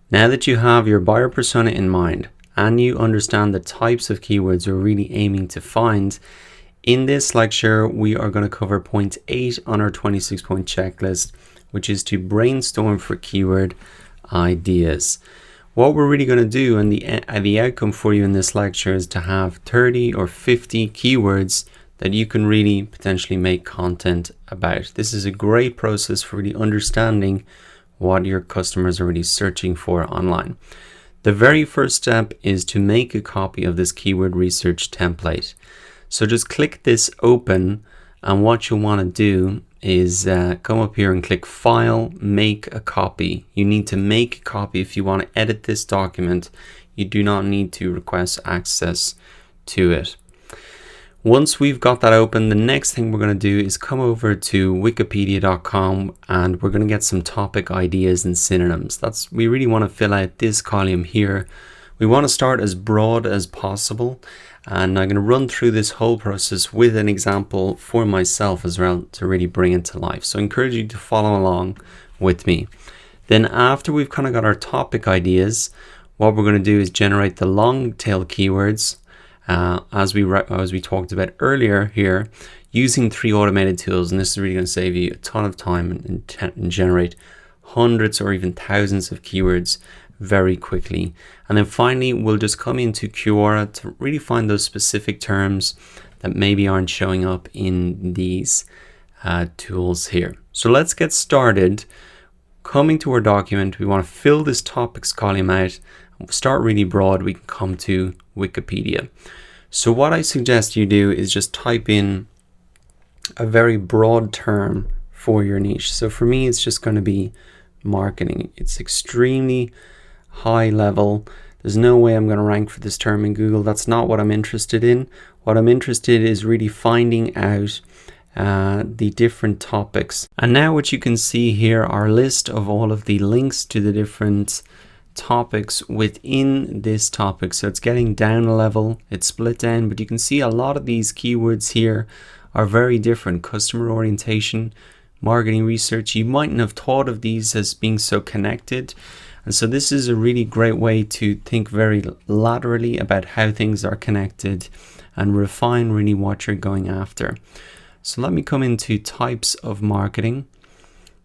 Now that you have your buyer persona in mind and you understand the types of keywords you're really aiming to find, in this lecture we are going to cover point 8 on our 26-point checklist, which is to brainstorm for keyword ideas. What we're really going to do, and the outcome for you in this lecture, is to have 30 or 50 keywords that you can really potentially make content about. This is a great process for really understanding what your customers are really searching for online. The very first step is to make a copy of this keyword research template. So just click this open, and what you'll want to do is come up here and click File, Make a Copy. You need to make a copy if you want to edit this document. You do not need to request access to it. Once we've got that open, the next thing we're going to do is come over to wikipedia.com, and we're going to get some topic ideas and synonyms. We really want to fill out this column here. We want to start as broad as possible, and I'm going to run through this whole process with an example for myself as well to really bring it to life. So I encourage you to follow along with me. Then after we've kind of got our topic ideas, what we're going to do is generate the long tail keywords as we talked about earlier here, using 3 automated tools. And this is really going to save you a ton of time and generate hundreds or even thousands of keywords very quickly. And then finally, we'll just come into Quora to really find those specific terms that maybe aren't showing up in these tools here. So let's get started. Coming to our document, we want to fill this topics column out. Start really broad. We can come to Wikipedia. So what I suggest you do is just type in a very broad term for your niche. So for me, it's just going to be marketing. It's extremely high level. There's no way I'm going to rank for this term in Google. That's not what I'm interested in. What I'm interested in is really finding out the different topics. And now what you can see here are a list of all of the links to the different topics within this topic. So it's getting down a level, it's split down, but you can see a lot of these keywords here are very different. Customer orientation, marketing research, you mightn't have thought of these as being so connected. And so this is a really great way to think very laterally about how things are connected and refine really what you're going after. So let me come into types of marketing.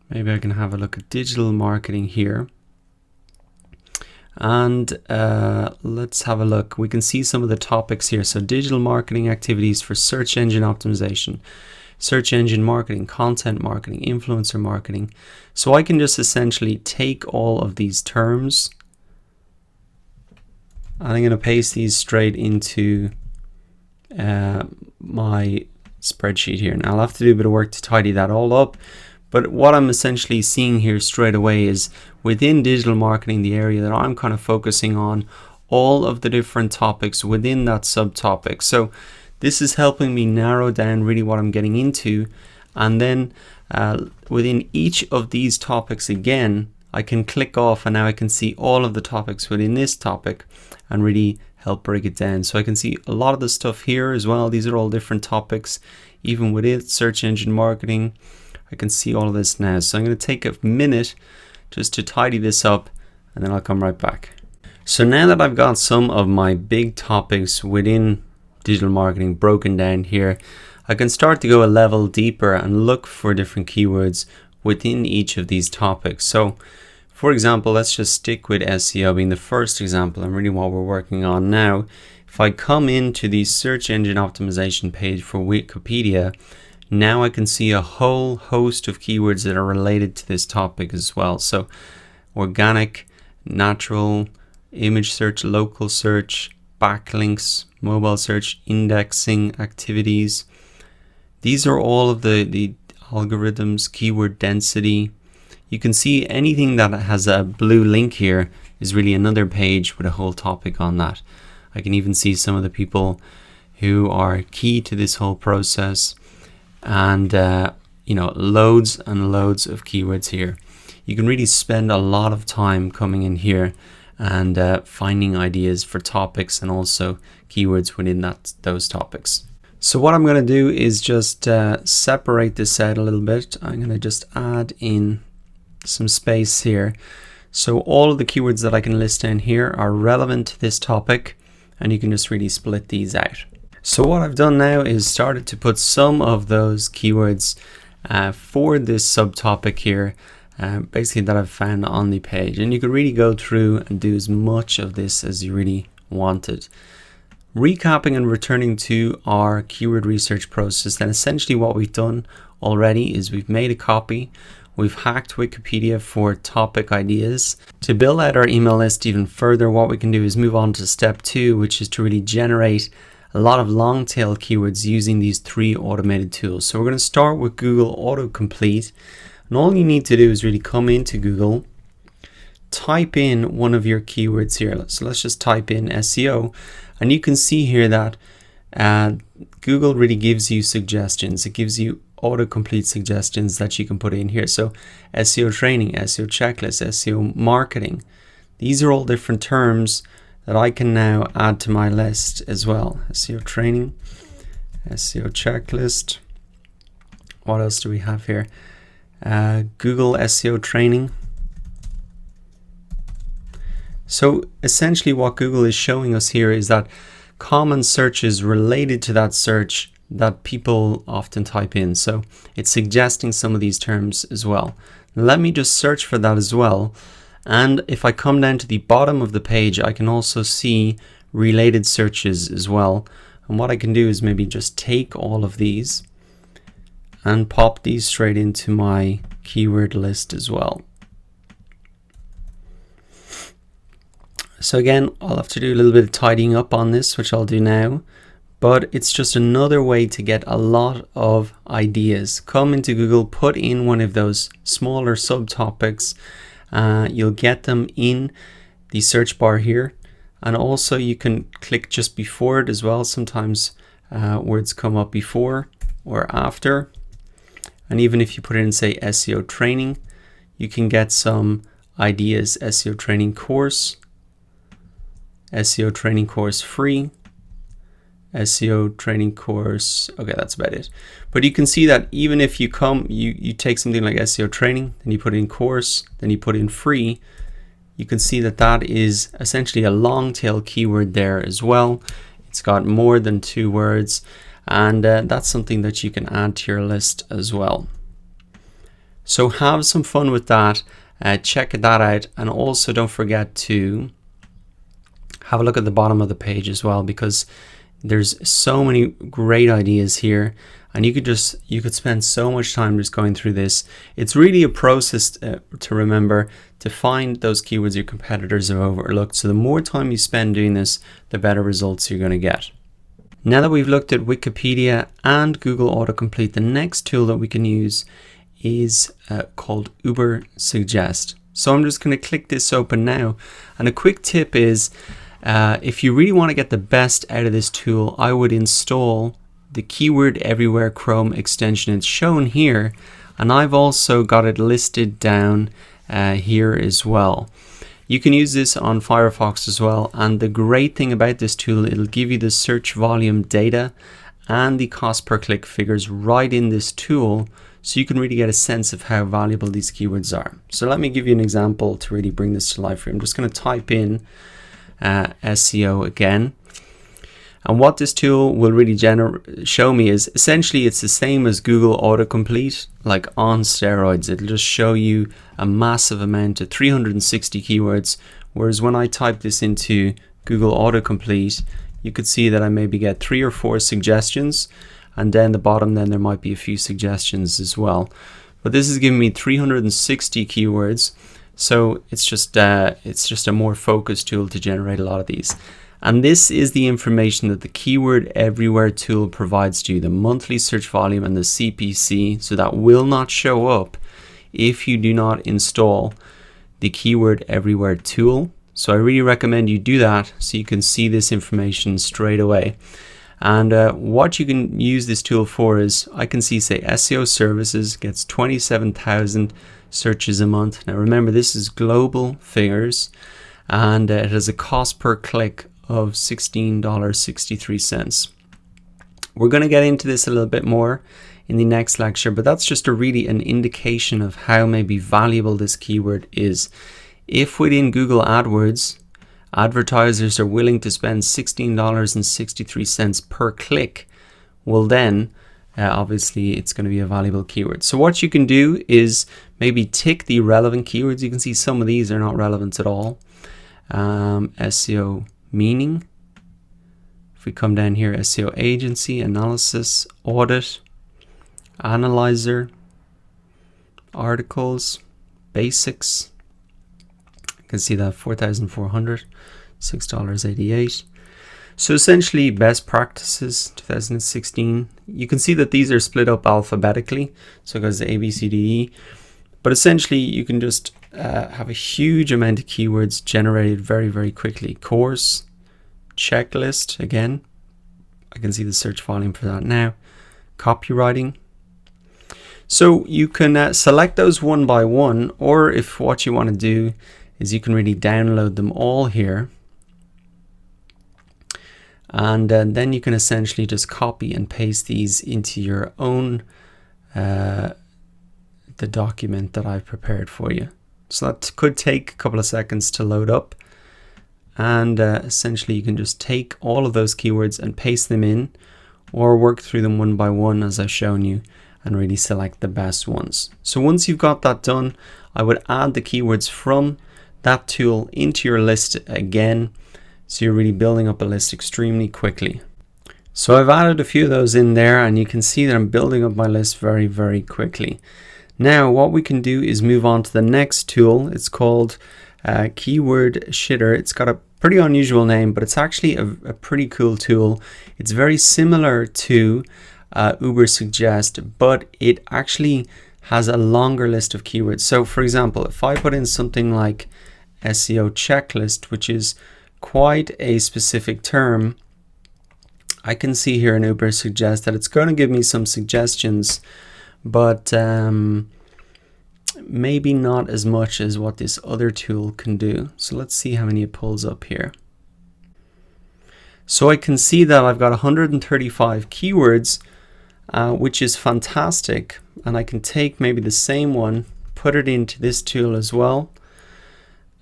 Maybe I can have a look at digital marketing here. And let's have a look. We can see some of the topics here. So digital marketing activities for search engine optimization, search engine marketing, content marketing, influencer marketing. So I can just essentially take all of these terms and I'm going to paste these straight into my spreadsheet here. Now I'll have to do a bit of work to tidy that all up. But what I'm essentially seeing here straight away is within digital marketing, the area that I'm kind of focusing on, all of the different topics within that subtopic. So this is helping me narrow down really what I'm getting into. And then within each of these topics again, I can click off and now I can see all of the topics within this topic and really help break it down. So I can see a lot of the stuff here as well. These are all different topics, even within search engine marketing. I can see all of this now. So I'm going to take a minute just to tidy this up and then I'll come right back. So now that I've got some of my big topics within digital marketing broken down here, I can start to go a level deeper and look for different keywords within each of these topics. So for example, let's just stick with SEO being the first example and really what we're working on now. If I come into the search engine optimization page for Wikipedia, now I can see a whole host of keywords that are related to this topic as well. So organic, natural, image search, local search, backlinks, mobile search, indexing activities. These are all of the algorithms, keyword density. You can see anything that has a blue link here is really another page with a whole topic on that. I can even see some of the people who are key to this whole process. And loads and loads of keywords here. You can really spend a lot of time coming in here and finding ideas for topics and also keywords within those topics. So what I'm going to do is just separate this out a little bit. I'm going to just add in some space here. So all of the keywords that I can list down here are relevant to this topic, and you can just really split these out. So what I've done now is started to put some of those keywords for this subtopic here, basically that I've found on the page, and you can really go through and do as much of this as you really wanted. Recapping and returning to our keyword research process, then essentially what we've done already is we've made a copy, we've hacked Wikipedia for topic ideas. To build out our email list even further, what we can do is move on to step 2, which is to really generate a lot of long tail keywords using these 3 automated tools. So we're going to start with Google Autocomplete, and all you need to do is really come into Google, type in one of your keywords here. So let's just type in SEO, and you can see here that Google really gives you suggestions. It gives you autocomplete suggestions that you can put in here. So SEO training, SEO checklist, SEO marketing. These are all different terms that I can now add to my list as well. SEO training, SEO checklist. What else do we have here? Google SEO training. So essentially what Google is showing us here is that common searches related to that search that people often type in. So it's suggesting some of these terms as well. Let me just search for that as well. And if I come down to the bottom of the page, I can also see related searches as well. And what I can do is maybe just take all of these and pop these straight into my keyword list as well. So again, I'll have to do a little bit of tidying up on this, which I'll do now. But it's just another way to get a lot of ideas. Come into Google, put in one of those smaller subtopics. You'll get them in the search bar here, and also you can click just before it as well. Sometimes words come up before or after, and even if you put in, say, SEO training, you can get some ideas. SEO training course, SEO training course free, SEO training course. Okay, that's about it. But you can see that even if you you take something like SEO training, then you put in course, then you put in free, you can see that that is essentially a long tail keyword there as well. It's got more than 2 words, and that's something that you can add to your list as well. So have some fun with that. Check that out, and also don't forget to have a look at the bottom of the page as well, because there's so many great ideas here, and you could spend so much time just going through this. It's really a process to remember to find those keywords your competitors have overlooked. So the more time you spend doing this, the better results you're going to get. Now that we've looked at Wikipedia and Google Autocomplete, the next tool that we can use is called Uber Suggest. So I'm just going to click this open now, and a quick tip is, if you really want to get the best out of this tool, I would install the Keyword Everywhere Chrome extension. It's shown here, and I've also got it listed down here as well. You can use this on Firefox as well, and the great thing about this tool, it'll give you the search volume data and the cost per click figures right in this tool, so you can really get a sense of how valuable these keywords are. So let me give you an example to really bring this to life for you. I'm just going to type in SEO again, and what this tool will really show me is essentially it's the same as Google Autocomplete, like on steroids. It'll just show you a massive amount of 360 keywords, whereas when I type this into Google Autocomplete, you could see that I maybe get 3 or 4 suggestions, and then the bottom, then there might be a few suggestions as well. But this is giving me 360 keywords. So it's just a more focused tool to generate a lot of these. And this is the information that the Keyword Everywhere tool provides to you, the monthly search volume and the CPC. So that will not show up if you do not install the Keyword Everywhere tool. So I really recommend you do that so you can see this information straight away. And what you can use this tool for is, I can see, say, SEO services gets 27,000 searches a month. Now remember, this is global figures, and it has a cost per click of $16.63. We're going to get into this a little bit more in the next lecture, but that's just really an indication of how maybe valuable this keyword is. if within Google AdWords, advertisers are willing to spend $16.63 per click, well then, obviously it's going to be a valuable keyword. So what you can do is maybe tick the relevant keywords. You can see some of these are not relevant at all. SEO meaning. If we come down here, SEO agency, analysis, audit, analyzer, articles, basics. You can see that 4,400, $6.88. So essentially best practices 2016. You can see that these are split up alphabetically. So it goes to A, B, C, D, E. But essentially you can just have a huge amount of keywords generated very, very quickly. Course, checklist, again, I can see the search volume for that now. Copywriting. So you can select those one by one, or if what you want to do is you can really download them all here. And then you can essentially just copy and paste these into your own, the document that I've prepared for you. So that could take a couple of seconds to load up. And essentially you can just take all of those keywords and paste them in, or work through them one by one as I've shown you, and really select the best ones. So once you've got that done, I would add the keywords from that tool into your list again. So you're really building up a list extremely quickly. So I've added a few of those in there, and you can see that I'm building up my list very, very quickly. Now what we can do is move on to the next tool. It's called Keyword Shitter. It's got a pretty unusual name, but it's actually a pretty cool tool. It's very similar to Ubersuggest, but it actually has a longer list of keywords. So for example, if I put in something like SEO checklist, which is quite a specific term, I can see here in Ubersuggest that it's going to give me some suggestions, but maybe not as much as what this other tool can do. So let's see how many it pulls up here. So I can see that I've got 135 keywords, which is fantastic. And I can take maybe the same one, put it into this tool as well.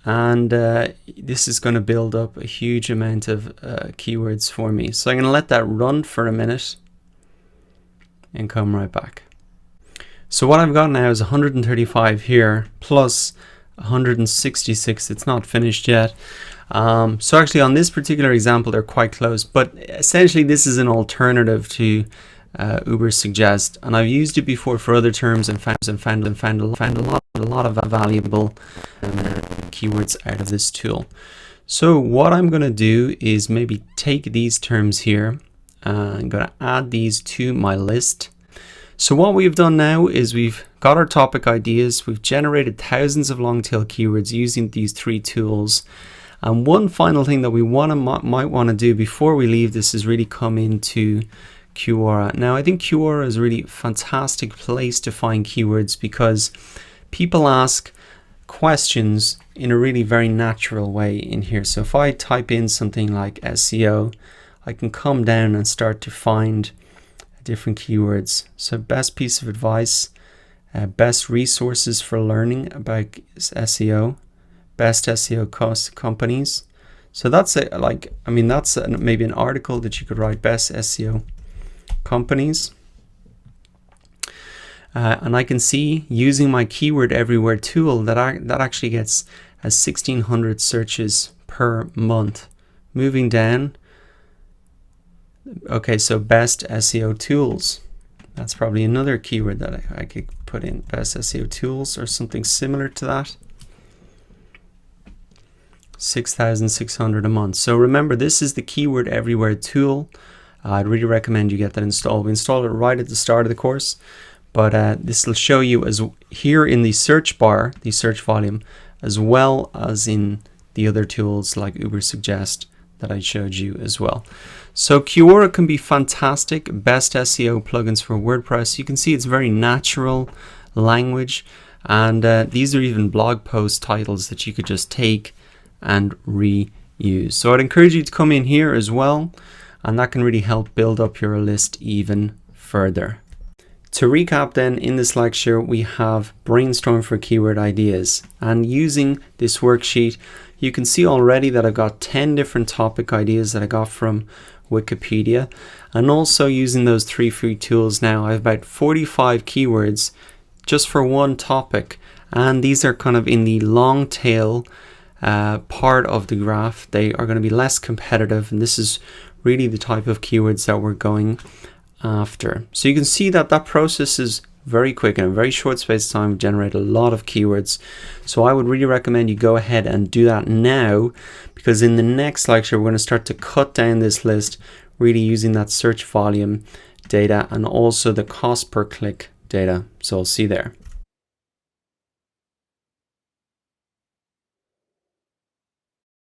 And this is going to build up a huge amount of keywords for me. So I'm going to let that run for a minute and come right back. So what I've got now is 135 here plus 166. It's not finished yet. So actually on this particular example, they're quite close, but essentially this is an alternative to Ubersuggest, and I've used it before for other terms and found a lot of valuable keywords out of this tool. So what I'm going to do is maybe take these terms here. I'm going to add these to my list. So what we've done now is we've got our topic ideas. We've generated thousands of long tail keywords using these three tools. And one final thing that we might want to do before we leave this is really come into Quora. Now I think Quora is a really fantastic place to find keywords because people ask questions in a really very natural way in here. So if I type in something like SEO, I can come down and start to find different keywords. So best piece of advice, best resources for learning about SEO, best SEO companies. So that's maybe an article that you could write, best SEO companies. And I can see using my keyword everywhere tool that actually gets 1,600 searches per month. Moving down. Okay, so best SEO tools. That's probably another keyword that I could put in, best SEO tools or something similar to that. 6,600 a month. So remember, this is the keyword everywhere tool. I'd really recommend you get that installed. We installed it right at the start of the course, but this will show you as here in the search bar, the search volume, as well as in the other tools like Ubersuggest that I showed you as well. So Quora can be fantastic. Best SEO plugins for WordPress. You can see it's very natural language, and these are even blog post titles that you could just take and reuse. So I'd encourage you to come in here as well, and that can really help build up your list even further. To recap then, in this lecture we have Brainstorm for keyword ideas, and using this worksheet you can see already that I've got 10 different topic ideas that I got from Wikipedia, and also using those 3 free tools now I have about 45 keywords just for one topic, and these are kind of in the long tail part of the graph. They are going to be less competitive, and this is really the type of keywords that we're going after. So you can see that that process is very quick. In a very short space of time, generate a lot of keywords. So I would really recommend you go ahead and do that now, because in the next lecture we're going to start to cut down this list, really using that search volume data and also the cost per click data. So I'll see you there.